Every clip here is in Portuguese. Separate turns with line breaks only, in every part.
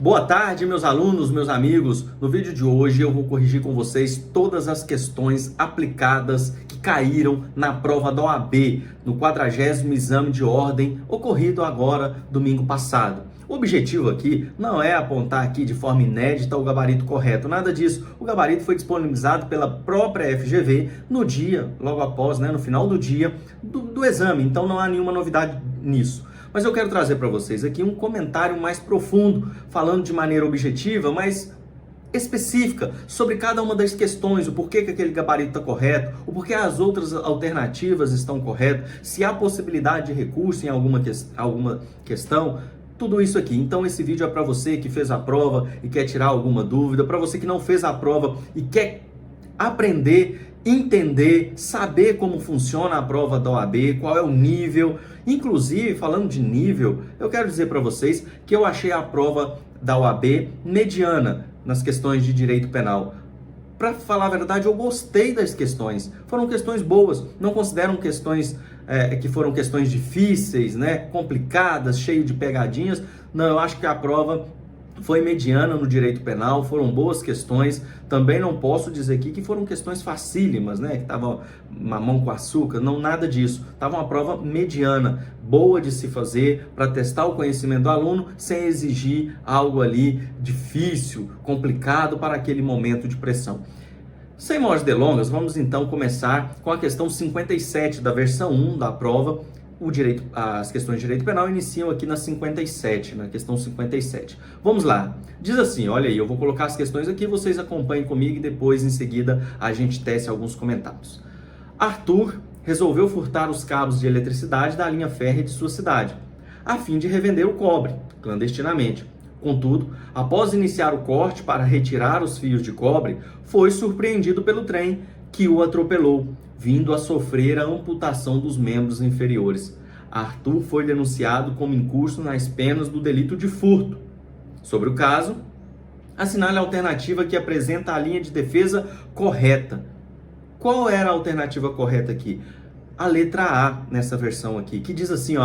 Boa tarde, meus alunos, meus amigos. No vídeo de hoje eu vou corrigir com vocês todas as questões aplicadas que caíram na prova da OAB, no 40º exame de ordem, ocorrido agora, domingo passado. O objetivo aqui não é apontar aqui de forma inédita o gabarito correto, nada disso. O gabarito foi disponibilizado pela própria FGV no dia, logo após, no final do dia do exame, então não há nenhuma novidade nisso. Mas eu quero trazer para vocês aqui um comentário mais profundo, falando de maneira objetiva, mas específica, sobre cada uma das questões, o porquê que aquele gabarito está correto, o porquê as outras alternativas estão corretas, se há possibilidade de recurso em alguma questão, tudo isso aqui. Então esse vídeo é para você que fez a prova e quer tirar alguma dúvida, para você que não fez a prova e quer aprender, entender, saber como funciona a prova da OAB, qual é o nível. Inclusive, falando de nível, eu quero dizer para vocês que eu achei a prova da OAB mediana nas questões de direito penal. Para falar a verdade, eu gostei das questões. Foram questões boas, não consideram questões que foram questões difíceis, complicadas, cheio de pegadinhas. Não, eu acho que a prova foi mediana no direito penal, foram boas questões. Também não posso dizer aqui que foram questões facílimas, que estavam mamão com açúcar, não, nada disso. Estava uma prova mediana, boa de se fazer para testar o conhecimento do aluno, sem exigir algo ali difícil, complicado para aquele momento de pressão. Sem maiores delongas, vamos então começar com a questão 57 da versão 1 da prova. As questões de direito penal iniciam aqui na 57, na questão 57. Vamos lá. Diz assim, olha aí, eu vou colocar as questões aqui, vocês acompanhem comigo e depois, em seguida, a gente tece alguns comentários. Arthur resolveu furtar os cabos de eletricidade da linha férrea de sua cidade, a fim de revender o cobre, clandestinamente. Contudo, após iniciar o corte para retirar os fios de cobre, foi surpreendido pelo trem, que o atropelou, vindo a sofrer a amputação dos membros inferiores. Arthur foi denunciado como incurso nas penas do delito de furto. Sobre o caso, assinale a alternativa que apresenta a linha de defesa correta. Qual era a alternativa correta aqui? A letra A nessa versão aqui, que diz assim,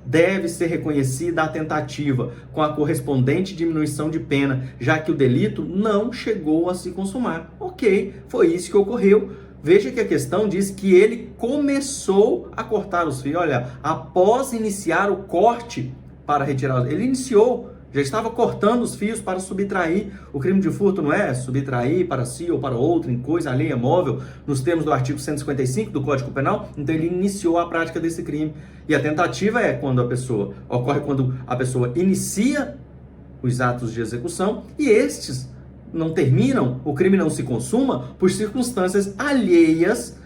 deve ser reconhecida a tentativa com a correspondente diminuição de pena, já que o delito não chegou a se consumar. Ok, foi isso que ocorreu. Veja que a questão diz que ele começou a cortar os fios. Olha, após iniciar o corte para retirar, ele iniciou, já estava cortando os fios para subtrair. O crime de furto não é subtrair para si ou para outro em coisa alheia móvel, nos termos do artigo 155 do Código Penal. Então ele iniciou a prática desse crime. E a tentativa ocorre quando a pessoa inicia os atos de execução e estes não terminam, o crime não se consuma por circunstâncias alheias,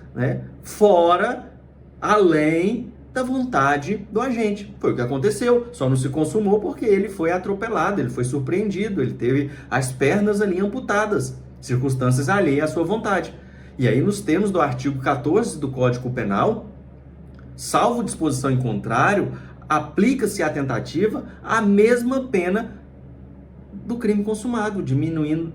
fora, além da vontade do agente. Foi o que aconteceu, só não se consumou porque ele foi atropelado, ele foi surpreendido, ele teve as pernas ali amputadas, circunstâncias alheias à sua vontade. E aí, nos termos do artigo 14 do Código Penal, salvo disposição em contrário, aplica-se à tentativa a mesma pena do crime consumado, diminuída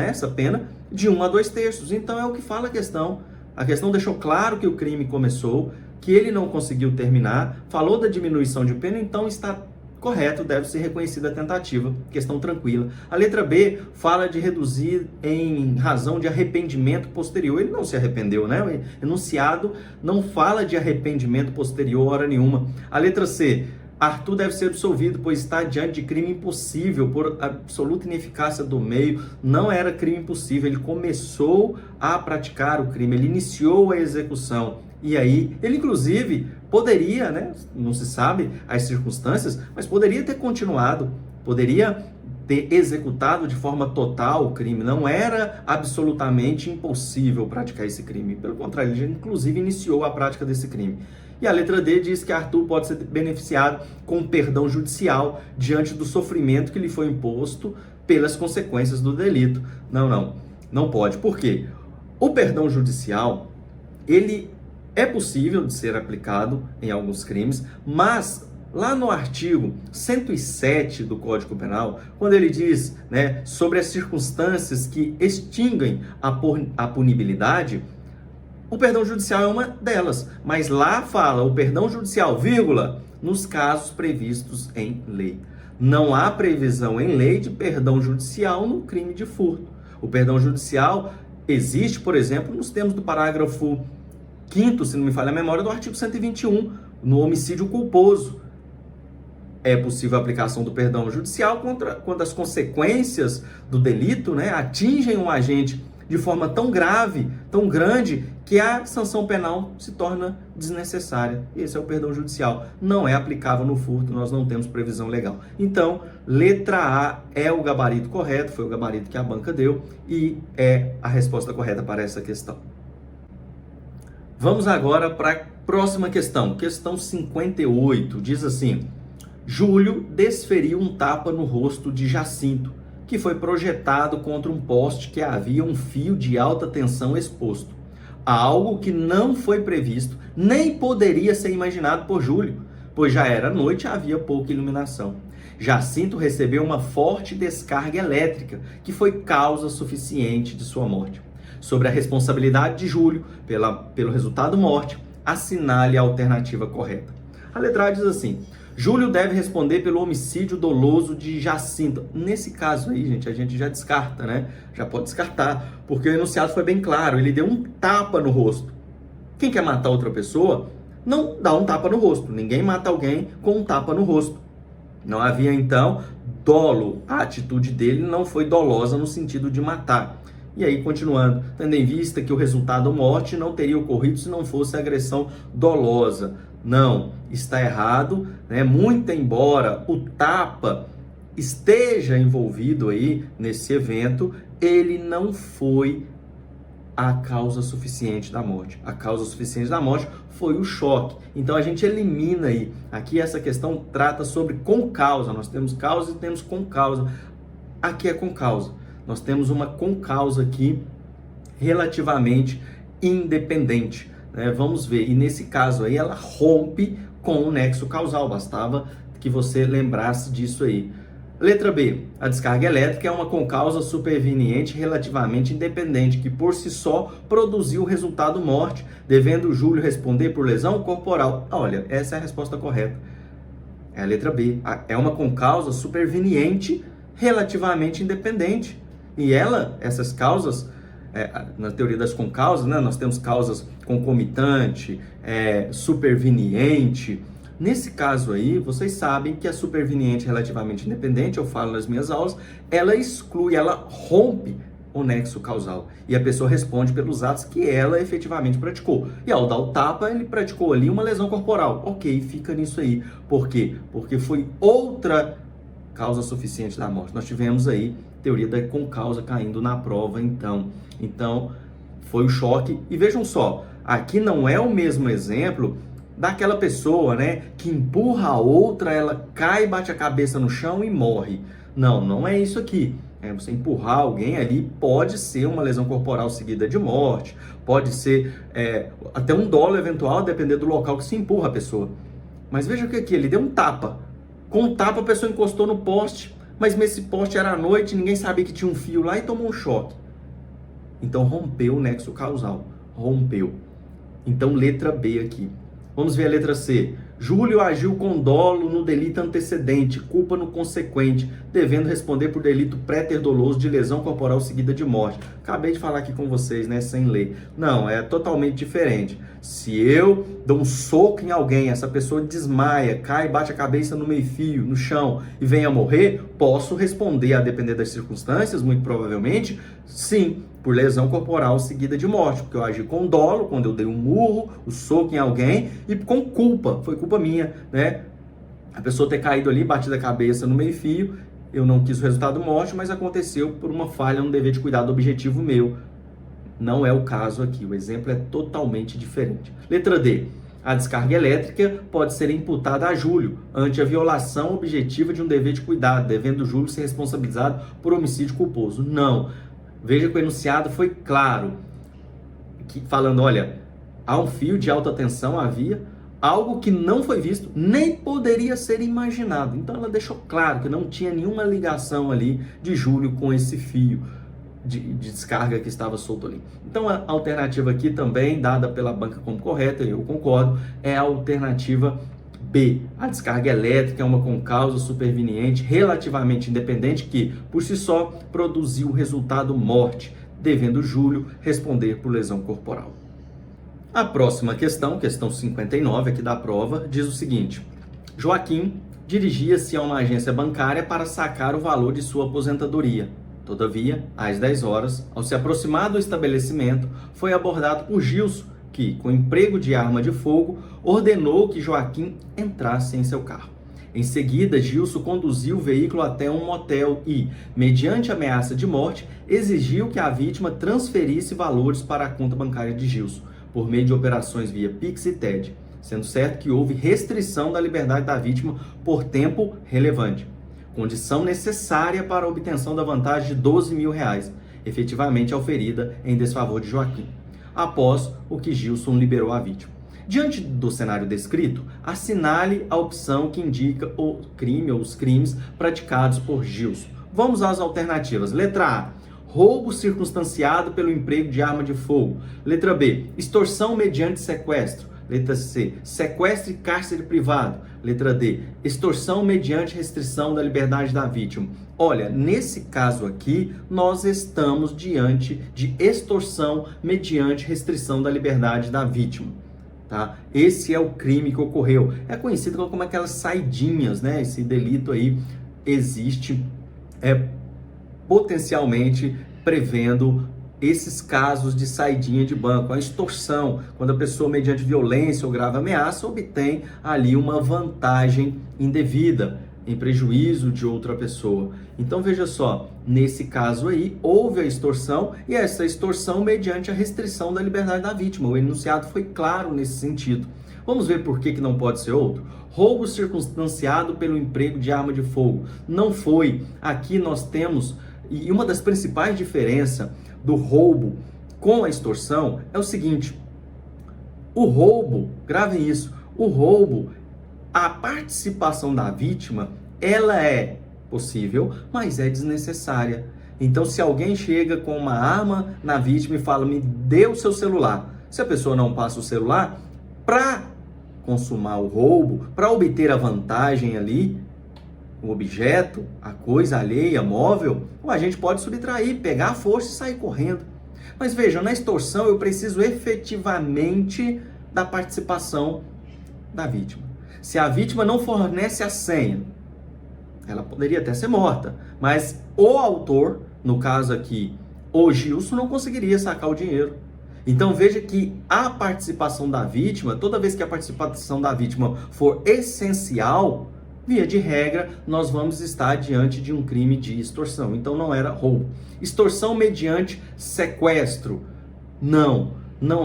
essa pena de 1 a 2 terços. Então é o que fala a questão. A questão deixou claro que o crime começou, que ele não conseguiu terminar, falou da diminuição de pena, então está correto, deve ser reconhecida a tentativa, questão tranquila. A letra B fala de reduzir em razão de arrependimento posterior. Ele não se arrependeu, O enunciado não fala de arrependimento posterior hora nenhuma. A letra C, Arthur deve ser absolvido, pois está diante de crime impossível, por absoluta ineficácia do meio. Não era crime impossível, ele começou a praticar o crime, ele iniciou a execução. E aí, ele inclusive poderia, não se sabe as circunstâncias, mas poderia ter continuado, poderia ter executado de forma total o crime. Não era absolutamente impossível praticar esse crime. Pelo contrário, ele inclusive iniciou a prática desse crime. E a letra D diz que Arthur pode ser beneficiado com perdão judicial diante do sofrimento que lhe foi imposto pelas consequências do delito. Não pode. Por quê? O perdão judicial, ele é possível de ser aplicado em alguns crimes, mas lá no artigo 107 do Código Penal, quando ele diz sobre as circunstâncias que extinguem a punibilidade, o perdão judicial é uma delas, mas lá fala o perdão judicial, nos casos previstos em lei. Não há previsão em lei de perdão judicial no crime de furto. O perdão judicial existe, por exemplo, nos termos do parágrafo 5º, se não me falha a memória, do artigo 121, no homicídio culposo. É possível a aplicação do perdão judicial quando as consequências do delito, né, atingem um agente de forma tão grave, tão grande, que a sanção penal se torna desnecessária. Esse é o perdão judicial. Não é aplicável no furto, nós não temos previsão legal. Então, letra A é o gabarito correto, foi o gabarito que a banca deu e é a resposta correta para essa questão. Vamos agora para a próxima questão. Questão 58, diz assim: Júlio desferiu um tapa no rosto de Jacinto, que foi projetado contra um poste que havia um fio de alta tensão exposto. Algo que não foi previsto, nem poderia ser imaginado por Júlio, pois já era noite e havia pouca iluminação. Jacinto recebeu uma forte descarga elétrica, que foi causa suficiente de sua morte. Sobre a responsabilidade de Júlio pelo resultado morte, assinale a alternativa correta. A letra A diz assim: Júlio deve responder pelo homicídio doloso de Jacinto. Nesse caso aí, gente, a gente já descarta, né? Já pode descartar, porque o enunciado foi bem claro. Ele deu um tapa no rosto. Quem quer matar outra pessoa, não dá um tapa no rosto. Ninguém mata alguém com um tapa no rosto. Não havia, então, dolo. A atitude dele não foi dolosa no sentido de matar. E aí, continuando, tendo em vista que o resultado morte não teria ocorrido se não fosse agressão dolosa. Não, está errado, né? Muito embora o tapa esteja envolvido aí nesse evento, ele não foi a causa suficiente da morte. A causa suficiente da morte foi o choque. Então a gente elimina aí. Aqui essa questão trata sobre com causa. Nós temos causa e temos com causa. Aqui é com causa. Nós temos uma com causa aqui relativamente independente. Vamos ver, e nesse caso aí ela rompe com o nexo causal, bastava que você lembrasse disso aí. Letra B, a descarga elétrica é uma concausa superveniente relativamente independente, que por si só produziu o resultado morte, devendo Júlio responder por lesão corporal. Olha, essa é a resposta correta. É a letra B, é uma concausa superveniente relativamente independente. E essas causas, na teoria das concausas, né, nós temos causas concomitante, superveniente. Nesse caso aí, vocês sabem que a superveniente relativamente independente, eu falo nas minhas aulas, ela exclui, ela rompe o nexo causal. E a pessoa responde pelos atos que ela efetivamente praticou. E ao dar o tapa, ele praticou ali uma lesão corporal. Ok, fica nisso aí. Por quê? Porque foi outra causa suficiente da morte. Nós tivemos aí teoria da concausa caindo na prova, então foi o choque. E vejam só, aqui não é o mesmo exemplo daquela pessoa, né, que empurra a outra, ela cai, bate a cabeça no chão e morre. Não é isso aqui. Você empurrar alguém ali pode ser uma lesão corporal seguida de morte, pode ser até um dolo eventual, depender do local que se empurra a pessoa. Mas veja que aqui, ele deu um tapa. Com o tapa a pessoa encostou no poste, mas nesse poste era à noite, ninguém sabia que tinha um fio lá e tomou um choque. Então rompeu o nexo causal, rompeu. Então letra B aqui. Vamos ver a letra C. Júlio agiu com dolo no delito antecedente, culpa no consequente, devendo responder por delito pré-ter-doloso de lesão corporal seguida de morte. Acabei de falar aqui com vocês, né, sem ler. Não, é totalmente diferente. Se eu dou um soco em alguém, essa pessoa desmaia, cai, bate a cabeça no meio-fio, no chão e venha a morrer, posso responder, a depender das circunstâncias, muito provavelmente, sim, por lesão corporal seguida de morte, porque eu agi com dolo, quando eu dei um murro, o soco em alguém, e com culpa, foi culpa minha, né? A pessoa ter caído ali, batido a cabeça no meio-fio, eu não quis o resultado morte, mas aconteceu por uma falha no dever de cuidado objetivo meu. Não é o caso aqui, o exemplo é totalmente diferente. Letra D. A descarga elétrica pode ser imputada a Júlio, ante a violação objetiva de um dever de cuidado, devendo Júlio ser responsabilizado por homicídio culposo. Não. Veja que o enunciado foi claro, falando, olha, há um fio de alta tensão, havia algo que não foi visto, nem poderia ser imaginado. Então ela deixou claro que não tinha nenhuma ligação ali de Júlio com esse fio de descarga que estava solto ali. Então a alternativa aqui também, dada pela banca como correta, eu concordo, é a alternativa B. A descarga elétrica é uma concausa superveniente relativamente independente que, por si só, produziu o resultado morte, devendo Júlio responder por lesão corporal. A próxima questão, questão 59 aqui da prova, diz o seguinte: Joaquim dirigia-se a uma agência bancária para sacar o valor de sua aposentadoria. Todavia, às 10 horas, ao se aproximar do estabelecimento, foi abordado por Gilson, que, com emprego de arma de fogo, ordenou que Joaquim entrasse em seu carro. Em seguida, Gilson conduziu o veículo até um motel e, mediante ameaça de morte, exigiu que a vítima transferisse valores para a conta bancária de Gilson, por meio de operações via Pix e TED, sendo certo que houve restrição da liberdade da vítima por tempo relevante, condição necessária para a obtenção da vantagem de R$ 12.000, efetivamente auferida em desfavor de Joaquim, após o que Gilson liberou a vítima. Diante do cenário descrito, assinale a opção que indica o crime ou os crimes praticados por Gilson. Vamos às alternativas. Letra A, roubo circunstanciado pelo emprego de arma de fogo. Letra B, extorsão mediante sequestro. Letra C, sequestro e cárcere privado. Letra D, extorsão mediante restrição da liberdade da vítima. Olha, nesse caso aqui, nós estamos diante de extorsão mediante restrição da liberdade da vítima. Tá? Esse é o crime que ocorreu. É conhecido como aquelas saidinhas, né? Esse delito aí existe potencialmente prevendo esses casos de saidinha de banco, a extorsão, quando a pessoa, mediante violência ou grave ameaça, obtém ali uma vantagem indevida, em prejuízo de outra pessoa. Então veja só, nesse caso aí, houve a extorsão e essa extorsão mediante a restrição da liberdade da vítima. O enunciado foi claro nesse sentido. Vamos ver por que não pode ser outro? Roubo circunstanciado pelo emprego de arma de fogo. Não foi. Aqui nós temos, e uma das principais diferenças do roubo com a extorsão é o seguinte: o roubo, gravem isso, o roubo, a participação da vítima, ela é possível, mas é desnecessária. Então, se alguém chega com uma arma na vítima e fala, me dê o seu celular, se a pessoa não passa o celular, para consumar o roubo, para obter a vantagem ali, o objeto, a coisa alheia, móvel, o agente pode subtrair, pegar a força e sair correndo. Mas vejam, na extorsão eu preciso efetivamente da participação da vítima. Se a vítima não fornece a senha, ela poderia até ser morta, mas o autor, no caso aqui, o Gilson, não conseguiria sacar o dinheiro. Então veja que a participação da vítima, toda vez que a participação da vítima for essencial, via de regra, nós vamos estar diante de um crime de extorsão. Então não era roubo. Extorsão mediante sequestro. Não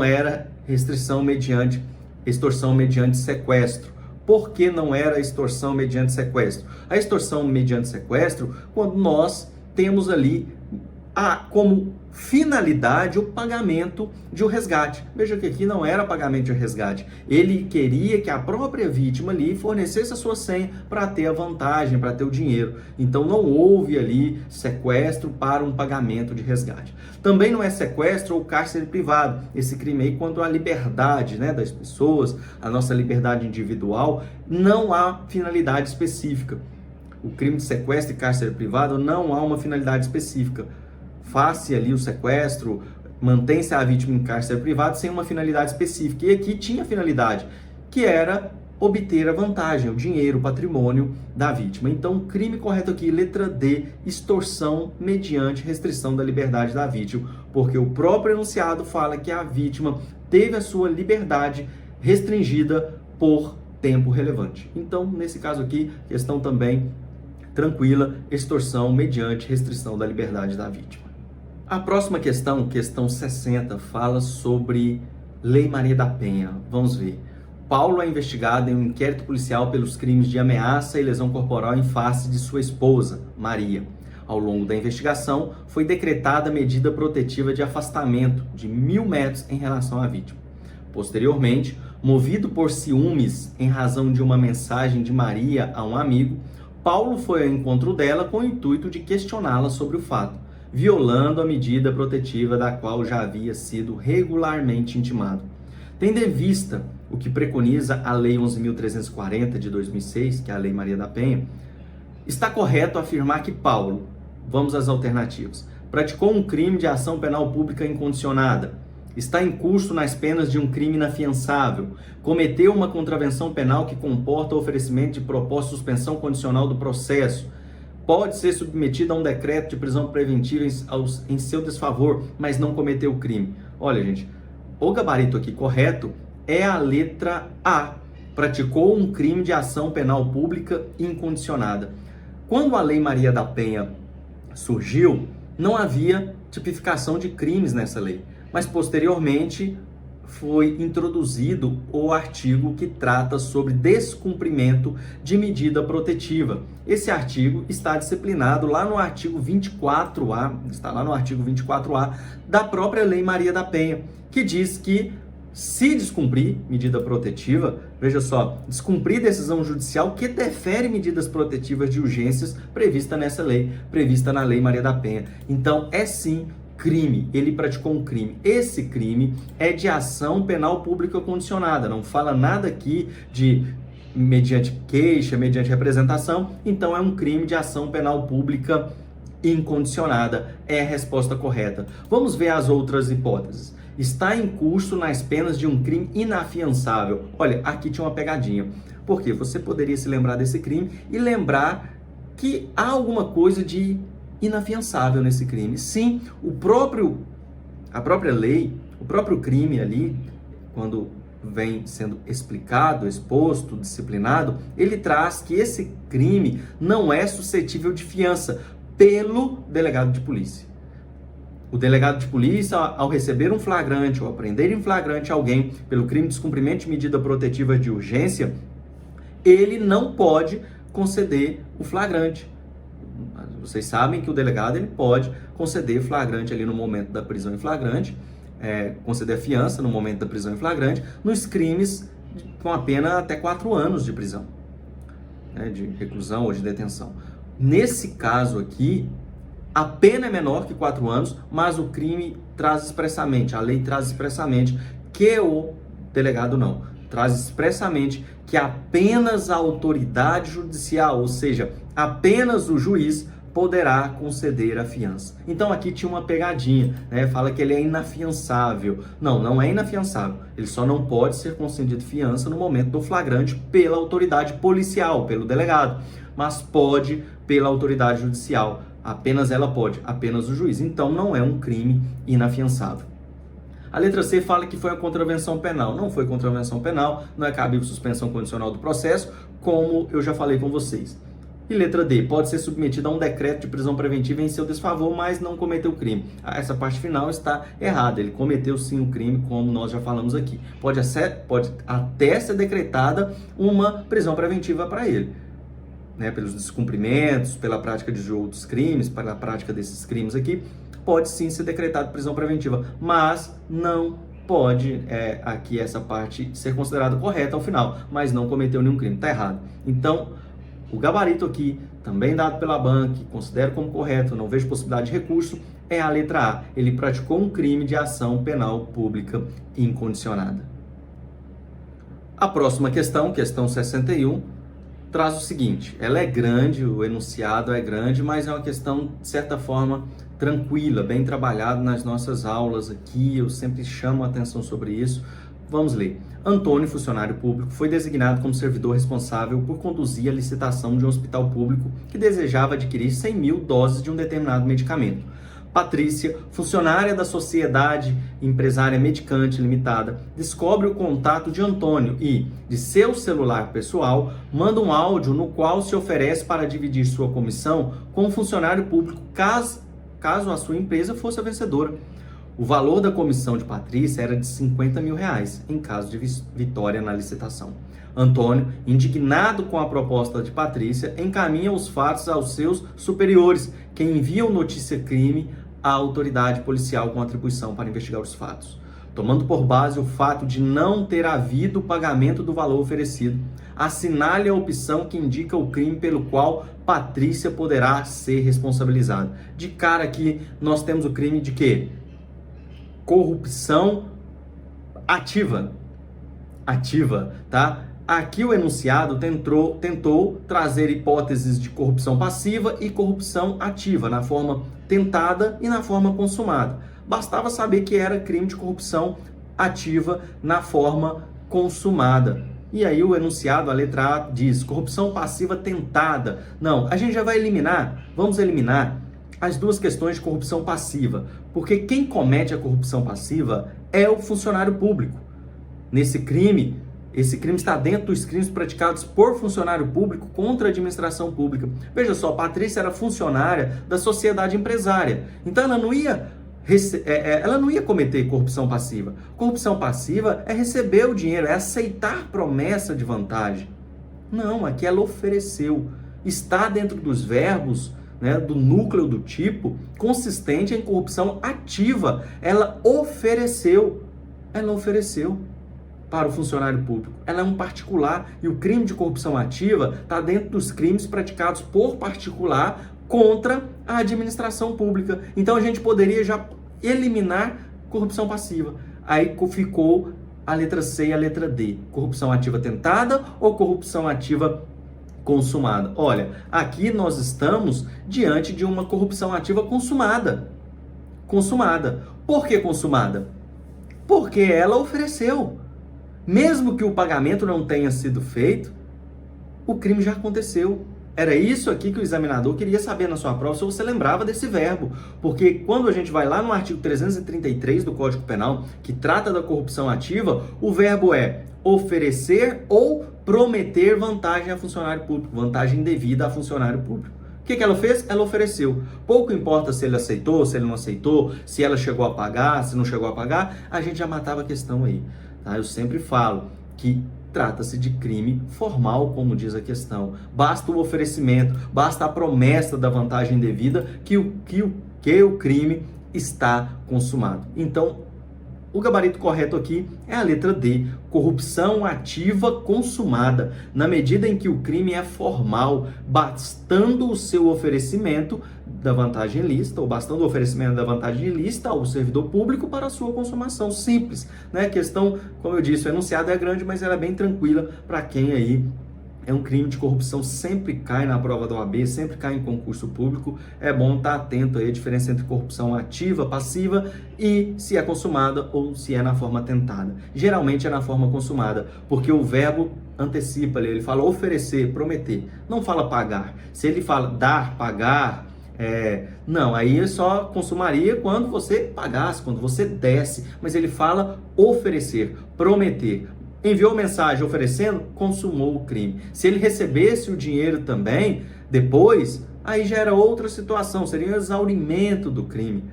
era extorsão mediante sequestro. Por que não era extorsão mediante sequestro? A extorsão mediante sequestro, quando nós temos ali como finalidade o pagamento de um resgate. Veja que aqui não era pagamento de resgate. Ele queria que a própria vítima ali fornecesse a sua senha para ter a vantagem, para ter o dinheiro. Então não houve ali sequestro para um pagamento de resgate. Também não é sequestro ou cárcere privado. Esse crime aí, quanto à liberdade, né, das pessoas, a nossa liberdade individual, não há finalidade específica. O crime de sequestro e cárcere privado não há uma finalidade específica. Faz-se ali o sequestro, mantém-se a vítima em cárcere privado sem uma finalidade específica. E aqui tinha finalidade, que era obter a vantagem, o dinheiro, o patrimônio da vítima. Então, o crime correto aqui, letra D, extorsão mediante restrição da liberdade da vítima, porque o próprio enunciado fala que a vítima teve a sua liberdade restringida por tempo relevante. Então, nesse caso aqui, questão também tranquila, extorsão mediante restrição da liberdade da vítima. A próxima questão, questão 60, fala sobre Lei Maria da Penha. Vamos ver. Paulo é investigado em um inquérito policial pelos crimes de ameaça e lesão corporal em face de sua esposa, Maria. Ao longo da investigação, foi decretada a medida protetiva de afastamento de 1.000 metros em relação à vítima. Posteriormente, movido por ciúmes em razão de uma mensagem de Maria a um amigo, Paulo foi ao encontro dela com o intuito de questioná-la sobre o fato, violando a medida protetiva da qual já havia sido regularmente intimado. Tendo em vista o que preconiza a Lei 11.340 de 2006, que é a Lei Maria da Penha, está correto afirmar que Paulo, vamos às alternativas, praticou um crime de ação penal pública incondicionada, está em curso nas penas de um crime inafiançável, cometeu uma contravenção penal que comporta o oferecimento de proposta de suspensão condicional do processo, pode ser submetido a um decreto de prisão preventiva em seu desfavor, mas não cometeu o crime. Olha, gente, o gabarito aqui correto é a letra A. Praticou um crime de ação penal pública incondicionada. Quando a Lei Maria da Penha surgiu, não havia tipificação de crimes nessa lei, mas posteriormente foi introduzido o artigo que trata sobre descumprimento de medida protetiva. Esse artigo está disciplinado lá no artigo 24A, está lá no artigo 24A da própria Lei Maria da Penha, que diz que se descumprir medida protetiva, veja só, descumprir decisão judicial que defere medidas protetivas de urgências prevista nessa lei, prevista na Lei Maria da Penha. Então, é sim crime, ele praticou um crime. Esse crime é de ação penal pública condicionada, não fala nada aqui de mediante queixa, mediante representação, então é um crime de ação penal pública incondicionada, é a resposta correta. Vamos ver as outras hipóteses. Está em curso nas penas de um crime inafiançável. Olha, aqui tinha uma pegadinha, porque você poderia se lembrar desse crime e lembrar que há alguma coisa de inafiançável nesse crime. Sim, a própria lei, o próprio crime ali, quando vem sendo explicado, exposto, disciplinado, ele traz que esse crime não é suscetível de fiança pelo delegado de polícia. O delegado de polícia, ao receber um flagrante ou apreender em flagrante alguém pelo crime de descumprimento de medida protetiva de urgência, ele não pode conceder o flagrante. Vocês sabem que o delegado ele pode conceder flagrante ali no momento da prisão em flagrante, conceder fiança no momento da prisão em flagrante, nos crimes com a pena até 4 anos de prisão, de reclusão ou de detenção. Nesse caso aqui, a pena é menor que 4 anos, mas o crime traz expressamente, a lei traz expressamente que o delegado não. Traz expressamente que apenas a autoridade judicial, ou seja, apenas o juiz, poderá conceder a fiança. Então aqui tinha uma pegadinha, fala que ele é inafiançável. Não, não é inafiançável. Ele só não pode ser concedido fiança no momento do flagrante pela autoridade policial, pelo delegado, mas pode pela autoridade judicial. Apenas ela pode, apenas o juiz. Então não é um crime inafiançável. A letra C fala que foi uma contravenção penal. Não foi contravenção penal, não é cabível suspensão condicional do processo, como eu já falei com vocês. E letra D, pode ser submetida a um decreto de prisão preventiva em seu desfavor, mas não cometeu crime. Essa parte final está errada, ele cometeu sim o crime, como nós já falamos aqui. Pode até ser decretada uma prisão preventiva para ele, pelos descumprimentos, pela prática de outros crimes, pela prática desses crimes aqui, pode sim ser decretado prisão preventiva, mas não pode aqui essa parte ser considerada correta ao final, mas não cometeu nenhum crime, está errado. Então, o gabarito aqui, também dado pela ABAN, que considero como correto, não vejo possibilidade de recurso, é a letra A. Ele praticou um crime de ação penal pública incondicionada. A próxima questão, questão 61, traz o seguinte, ela é grande, o enunciado é grande, mas é uma questão, de certa forma, tranquila, bem trabalhada nas nossas aulas aqui, eu sempre chamo a atenção sobre isso. Vamos ler. Antônio, funcionário público, foi designado como servidor responsável por conduzir a licitação de um hospital público que desejava adquirir 100 mil doses de um determinado medicamento. Patrícia, funcionária da Sociedade Empresária Medicante Limitada, descobre o contato de Antônio e, de seu celular pessoal, manda um áudio no qual se oferece para dividir sua comissão com um funcionário público caso a sua empresa fosse a vencedora. O valor da comissão de Patrícia era de 50 mil reais, em caso de vitória na licitação. Antônio, indignado com a proposta de Patrícia, encaminha os fatos aos seus superiores, que enviam notícia-crime à autoridade policial com atribuição para investigar os fatos. Tomando por base o fato de não ter havido pagamento do valor oferecido, assinale a opção que indica o crime pelo qual Patrícia poderá ser responsabilizada. De cara aqui, nós temos o crime de quê? Corrupção ativa. ativa, tá? Aqui o enunciado tentou trazer hipóteses de corrupção passiva e corrupção ativa, na forma tentada e na forma consumada. Bastava saber que era crime de corrupção ativa na forma consumada. E aí o enunciado, a letra A, diz corrupção passiva tentada. Não, a gente já vai vamos eliminar as duas questões de corrupção passiva, porque quem comete a corrupção passiva é o funcionário público. Esse crime está dentro dos crimes praticados por funcionário público contra a administração pública. Veja só, Patrícia era funcionária da sociedade empresária, então ela não ia cometer corrupção passiva. Corrupção passiva é receber o dinheiro, é aceitar promessa de vantagem. Não, aqui ela ofereceu. Está dentro dos verbos, né, do núcleo do tipo, consistente em corrupção ativa. Ela ofereceu para o funcionário público. Ela é um particular e o crime de corrupção ativa está dentro dos crimes praticados por particular contra a administração pública. Então a gente poderia já eliminar corrupção passiva. Aí ficou a letra C e a letra D. Corrupção ativa tentada ou corrupção ativa consumada? Olha, aqui nós estamos diante de uma corrupção ativa consumada. Por que consumada? Porque ela ofereceu. Mesmo que o pagamento não tenha sido feito, o crime já aconteceu. Era isso aqui que o examinador queria saber na sua prova, se você lembrava desse verbo. Porque quando a gente vai lá no artigo 333 do Código Penal, que trata da corrupção ativa, o verbo é oferecer ou prometer vantagem a funcionário público, vantagem devida a funcionário público. O que ela fez? Ela ofereceu. Pouco importa se ele aceitou, se ele não aceitou, se ela chegou a pagar, se não chegou a pagar, a gente já matava a questão aí. Tá? Eu sempre falo que trata-se de crime formal, como diz a questão. Basta o oferecimento, basta a promessa da vantagem devida que o crime está consumado. Então, o gabarito correto aqui é a letra D, corrupção ativa consumada, na medida em que o crime é formal, bastando o seu oferecimento da vantagem ilícita, ou bastando o oferecimento da vantagem ilícita ao servidor público para a sua consumação. Simples, né? A questão, como eu disse, o enunciado é grande, mas ela é bem tranquila para quem aí é um crime de corrupção, sempre cai na prova da OAB, sempre cai em concurso público. É bom estar atento aí à diferença entre corrupção ativa, passiva e se é consumada ou se é na forma tentada. Geralmente é na forma consumada, porque o verbo antecipa, ele fala oferecer, prometer, não fala pagar. Se ele fala dar, pagar, não, aí só consumaria quando você pagasse, quando você desse, mas ele fala oferecer, prometer. Enviou mensagem oferecendo, consumou o crime. Se ele recebesse o dinheiro também, depois, aí já era outra situação, seria um exaurimento do crime.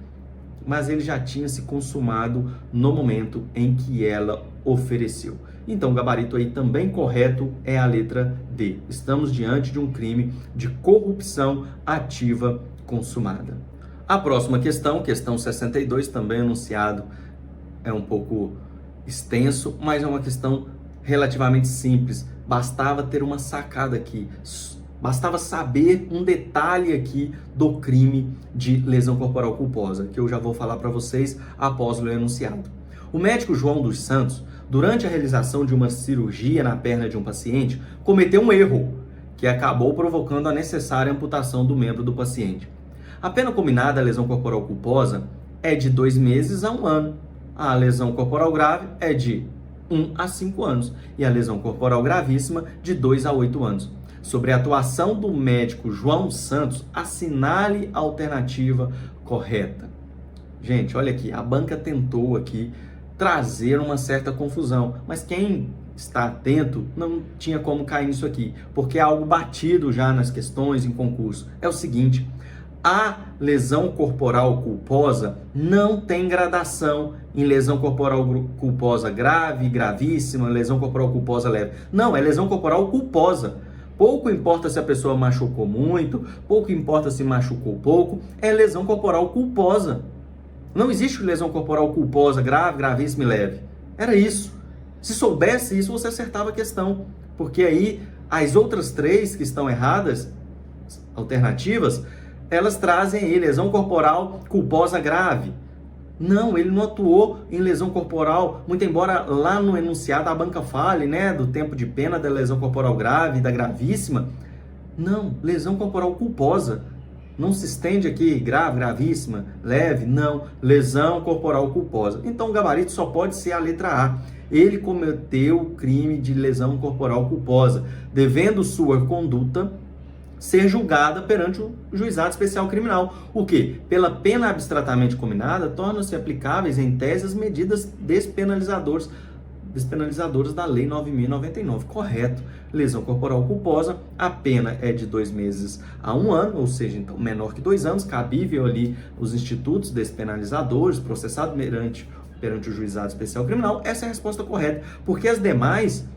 Mas ele já tinha se consumado no momento em que ela ofereceu. Então, o gabarito aí também correto é a letra D. Estamos diante de um crime de corrupção ativa consumada. A próxima questão, questão 62, também enunciado, é um pouco extenso, mas é uma questão relativamente simples. Bastava ter uma sacada aqui, bastava saber um detalhe aqui do crime de lesão corporal culposa, que eu já vou falar para vocês após o enunciado. O médico João dos Santos, durante a realização de uma cirurgia na perna de um paciente, cometeu um erro que acabou provocando a necessária amputação do membro do paciente. A pena combinada à lesão corporal culposa é de 2 meses a 1 ano. A lesão corporal grave é de 1 a 5 anos e a lesão corporal gravíssima de 2 a 8 anos. Sobre a atuação do médico João Santos, assinale a alternativa correta. Gente, olha aqui, a banca tentou aqui trazer uma certa confusão, mas quem está atento não tinha como cair nisso aqui, porque é algo batido já nas questões em concurso. É o seguinte: a lesão corporal culposa não tem gradação em lesão corporal culposa grave, gravíssima, lesão corporal culposa leve. Não, é lesão corporal culposa. Pouco importa se a pessoa machucou muito, pouco importa se machucou pouco, é lesão corporal culposa. Não existe lesão corporal culposa grave, gravíssima e leve. Era isso. Se soubesse isso, você acertava a questão. Porque aí, as outras 3 que estão erradas, alternativas, elas trazem aí lesão corporal culposa grave. Não, ele não atuou em lesão corporal, muito embora lá no enunciado a banca fale, né, do tempo de pena da lesão corporal grave e da gravíssima. Não, lesão corporal culposa. Não se estende aqui grave, gravíssima, leve, não, lesão corporal culposa. Então o gabarito só pode ser a letra A. Ele cometeu o crime de lesão corporal culposa, devendo sua conduta ser julgada perante o juizado especial criminal. O quê? Pela pena abstratamente combinada, tornam-se aplicáveis em tese as medidas despenalizadoras da Lei 9.099. Correto. Lesão corporal culposa, a pena é de 2 meses a 1 ano, ou seja, então menor que 2 anos, cabível ali os institutos despenalizadores, processado perante o juizado especial criminal. Essa é a resposta correta, porque as demais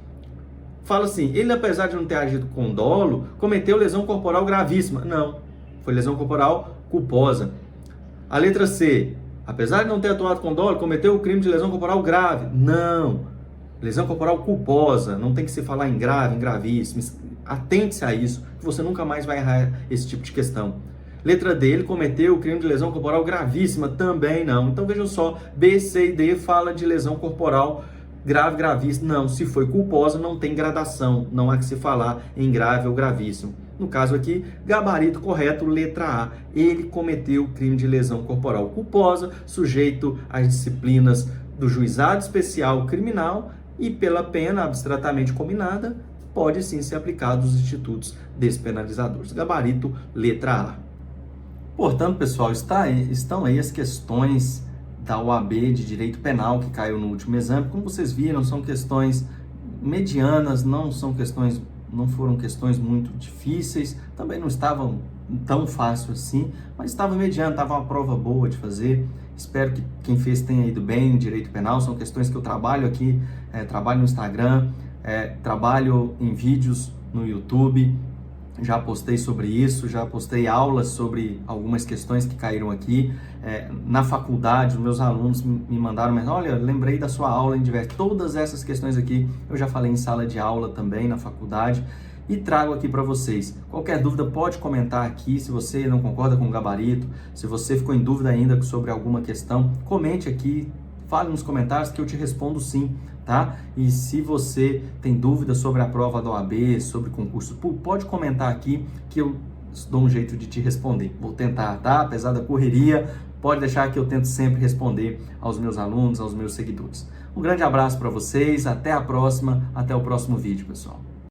fala assim, ele apesar de não ter agido com dolo, cometeu lesão corporal gravíssima. Não, foi lesão corporal culposa. A letra C, apesar de não ter atuado com dolo, cometeu o crime de lesão corporal grave. Não, lesão corporal culposa, não tem que se falar em grave, em gravíssimo. Atente-se a isso, que você nunca mais vai errar esse tipo de questão. Letra D, ele cometeu o crime de lesão corporal gravíssima. Também não. Então vejam só, B, C e D fala de lesão corporal grave, gravíssimo. Não, se foi culposa, não tem gradação, não há que se falar em grave ou gravíssimo. No caso aqui, gabarito correto, letra A. Ele cometeu crime de lesão corporal culposa, sujeito às disciplinas do juizado especial criminal e pela pena abstratamente combinada, pode sim ser aplicado os institutos despenalizadores. Gabarito, letra A. Portanto, pessoal, estão aí as questões da OAB de Direito Penal que caiu no último exame. Como vocês viram, são questões medianas, não foram questões muito difíceis, também não estavam tão fácil assim, mas estava mediano, estava uma prova boa de fazer. Espero que quem fez tenha ido bem em Direito Penal. São questões que eu trabalho aqui, trabalho no Instagram, trabalho em vídeos no YouTube. Já postei sobre isso, já postei aulas sobre algumas questões que caíram aqui. Na faculdade, os meus alunos me mandaram, mas olha, lembrei da sua aula em diversos. Todas essas questões aqui eu já falei em sala de aula também, na faculdade, e trago aqui para vocês. Qualquer dúvida pode comentar aqui, se você não concorda com o gabarito, se você ficou em dúvida ainda sobre alguma questão, comente aqui, fale nos comentários que eu te respondo sim, tá? E se você tem dúvida sobre a prova da OAB, sobre concurso público, pode comentar aqui que eu dou um jeito de te responder. Vou tentar, tá? Apesar da correria, pode deixar que eu tento sempre responder aos meus alunos, aos meus seguidores. Um grande abraço para vocês, até a próxima, até o próximo vídeo, pessoal.